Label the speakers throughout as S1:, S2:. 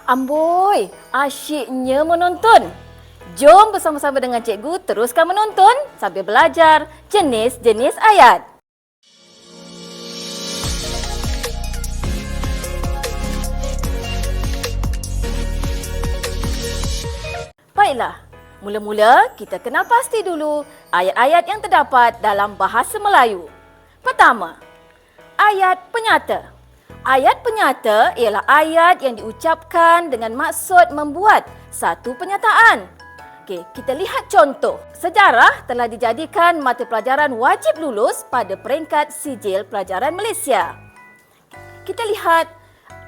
S1: Amboi, asyiknya menonton. Jom bersama-sama dengan cikgu teruskan menonton sambil belajar jenis-jenis ayat. Baiklah, mula-mula kita kenal pasti dulu ayat-ayat yang terdapat dalam bahasa Melayu. Pertama, ayat penyata. Ayat penyata ialah ayat yang diucapkan dengan maksud membuat satu penyataan. Okey, kita lihat contoh. Sejarah telah dijadikan mata pelajaran wajib lulus pada peringkat sijil pelajaran Malaysia. Kita lihat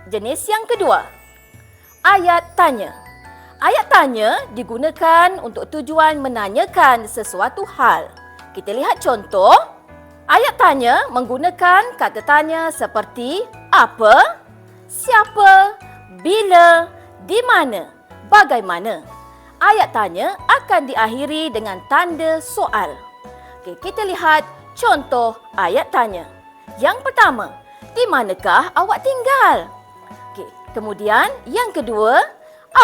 S1: jenis yang kedua. Ayat tanya. Ayat tanya digunakan untuk tujuan menanyakan sesuatu hal. Kita lihat contoh. Ayat tanya menggunakan kata tanya seperti apa, siapa, bila, di mana, bagaimana. Ayat tanya akan diakhiri dengan tanda soal. Okey, kita lihat contoh ayat tanya. Yang pertama, di manakah awak tinggal? Okey, kemudian yang kedua,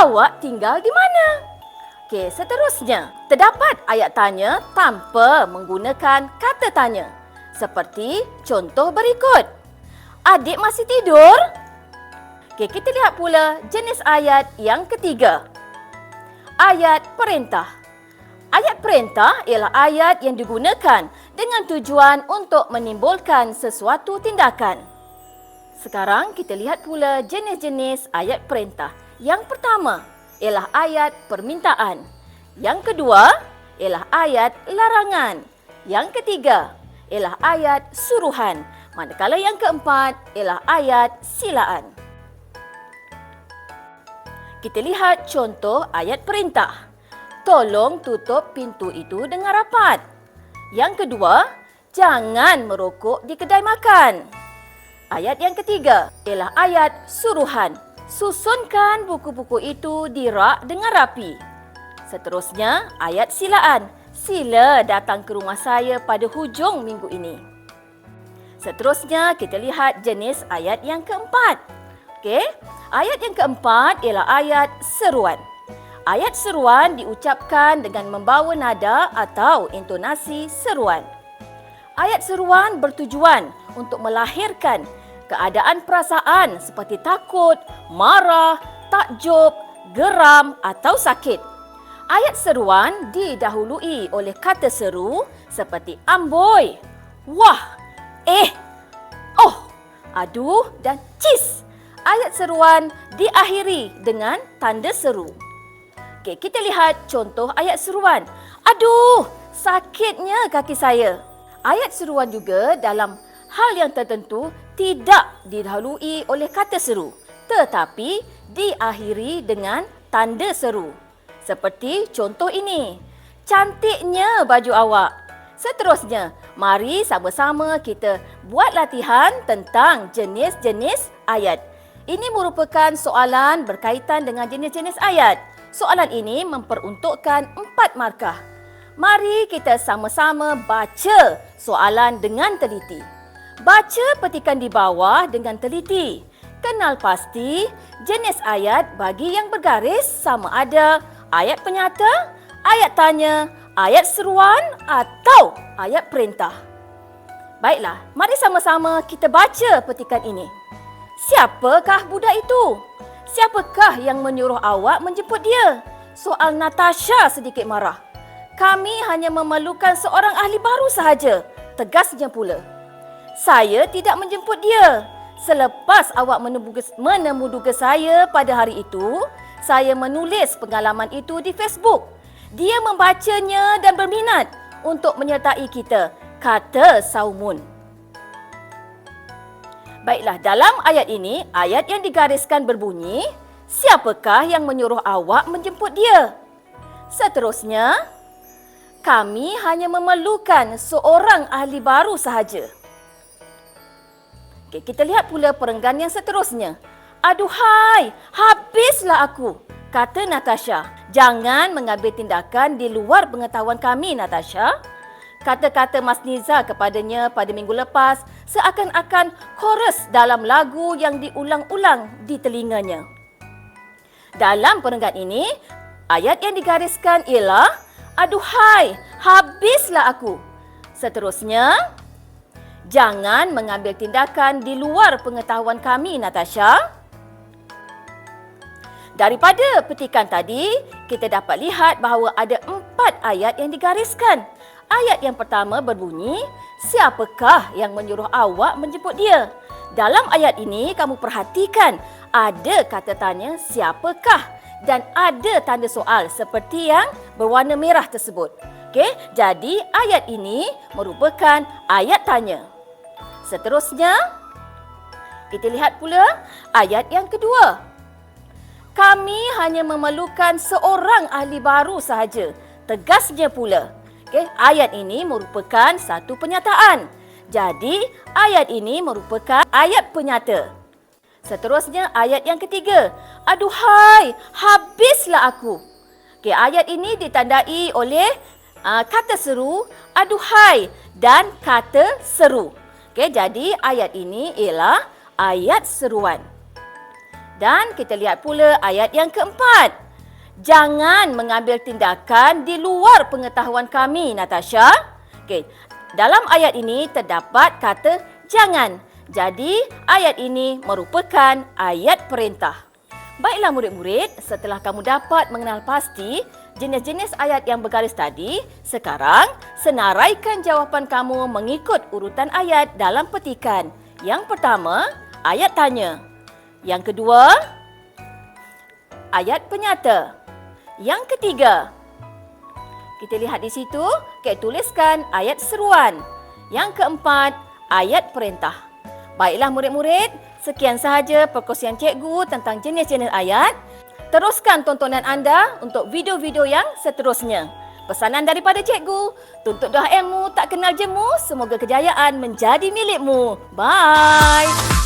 S1: awak tinggal di mana? Okey, seterusnya, terdapat ayat tanya tanpa menggunakan kata tanya. Seperti contoh berikut. Adik masih tidur? Okey, kita lihat pula jenis ayat yang ketiga. Ayat perintah. Ayat perintah ialah ayat yang digunakan dengan tujuan untuk menimbulkan sesuatu tindakan. Sekarang kita lihat pula jenis-jenis ayat perintah. Yang pertama ialah ayat permintaan. Yang kedua ialah ayat larangan. Yang ketiga ialah ayat suruhan. Manakala yang keempat ialah ayat silaan. Kita lihat contoh ayat perintah. Tolong tutup pintu itu dengan rapat. Yang kedua, jangan merokok di kedai makan. Ayat yang ketiga ialah ayat suruhan. Susunkan buku-buku itu di rak dengan rapi. Seterusnya, ayat silaan. Sila datang ke rumah saya pada hujung minggu ini. Seterusnya, kita lihat jenis ayat yang keempat. Okey, ayat yang keempat ialah ayat seruan. Ayat seruan diucapkan dengan membawa nada atau intonasi seruan. Ayat seruan bertujuan untuk melahirkan keadaan perasaan seperti takut, marah, takjub, geram atau sakit. Ayat seruan didahului oleh kata seru seperti amboi, wah, oh, aduh dan cis. Ayat seruan diakhiri dengan tanda seru. Okey, kita lihat contoh ayat seruan. Aduh, sakitnya kaki saya. Ayat seruan juga dalam hal yang tertentu tidak didahului oleh kata seru, tetapi diakhiri dengan tanda seru. Seperti contoh ini. Cantiknya baju awak. Seterusnya, mari sama-sama kita buat latihan tentang jenis-jenis ayat. Ini merupakan soalan berkaitan dengan jenis-jenis ayat. Soalan ini memperuntukkan 4 markah. Mari kita sama-sama baca soalan dengan teliti. Baca petikan di bawah dengan teliti. Kenal pasti jenis ayat bagi yang bergaris sama ada ayat penyata, ayat tanya, ayat seruan atau ayat perintah. Baiklah, mari sama-sama kita baca petikan ini. Siapakah budak itu? Siapakah yang menyuruh awak menjemput dia? Soal Natasha sedikit marah. Kami hanya memerlukan seorang ahli baru sahaja, tegasnya pula. Saya tidak menjemput dia. Selepas awak menemuduga saya pada hari itu, saya menulis pengalaman itu di Facebook. Dia membacanya dan berminat untuk menyertai kita, kata Saumun. Baiklah, dalam ayat ini, ayat yang digariskan berbunyi, siapakah yang menyuruh awak menjemput dia? Seterusnya, kami hanya memerlukan seorang ahli baru sahaja. Okey, kita lihat pula perenggan yang seterusnya. Aduhai, habislah aku, kata Natasha. Jangan mengambil tindakan di luar pengetahuan kami, Natasha. Kata-kata Mas Niza kepadanya pada minggu lepas seakan-akan chorus dalam lagu yang diulang-ulang di telinganya. Dalam perenggan ini, ayat yang digariskan ialah aduhai, habislah aku. Seterusnya, jangan mengambil tindakan di luar pengetahuan kami, Natasha. Daripada petikan tadi, kita dapat lihat bahawa ada 4 ayat yang digariskan. Ayat yang pertama berbunyi, siapakah yang menyuruh awak menjemput dia? Dalam ayat ini, kamu perhatikan ada kata tanya siapakah dan ada tanda soal seperti yang berwarna merah tersebut. Okey, jadi ayat ini merupakan ayat tanya. Seterusnya, kita lihat pula ayat yang kedua. Kami hanya memerlukan seorang ahli baru sahaja. Tegasnya pula. Okey, ayat ini merupakan satu penyataan. Jadi, ayat ini merupakan ayat penyata. Seterusnya, ayat yang ketiga. Aduhai, habislah aku. Okey, ayat ini ditandai oleh kata seru, aduhai dan kata seru. Okey, jadi ayat ini ialah ayat seruan. Dan kita lihat pula ayat yang keempat. Jangan mengambil tindakan di luar pengetahuan kami, Natasha. Okey, dalam ayat ini terdapat kata jangan. Jadi, ayat ini merupakan ayat perintah. Baiklah murid-murid, setelah kamu dapat mengenal pasti jenis-jenis ayat yang bergaris tadi, sekarang senaraikan jawapan kamu mengikut urutan ayat dalam petikan. Yang pertama, ayat tanya. Yang kedua, ayat penyata. Yang ketiga, kita lihat di situ, kita tuliskan ayat seruan. Yang keempat, ayat perintah. Baiklah murid-murid, sekian sahaja perkongsian cikgu tentang jenis-jenis ayat. Teruskan tontonan anda untuk video-video yang seterusnya. Pesanan daripada cikgu, tuntut doa ilmu tak kenal jemu, semoga kejayaan menjadi milikmu. Bye!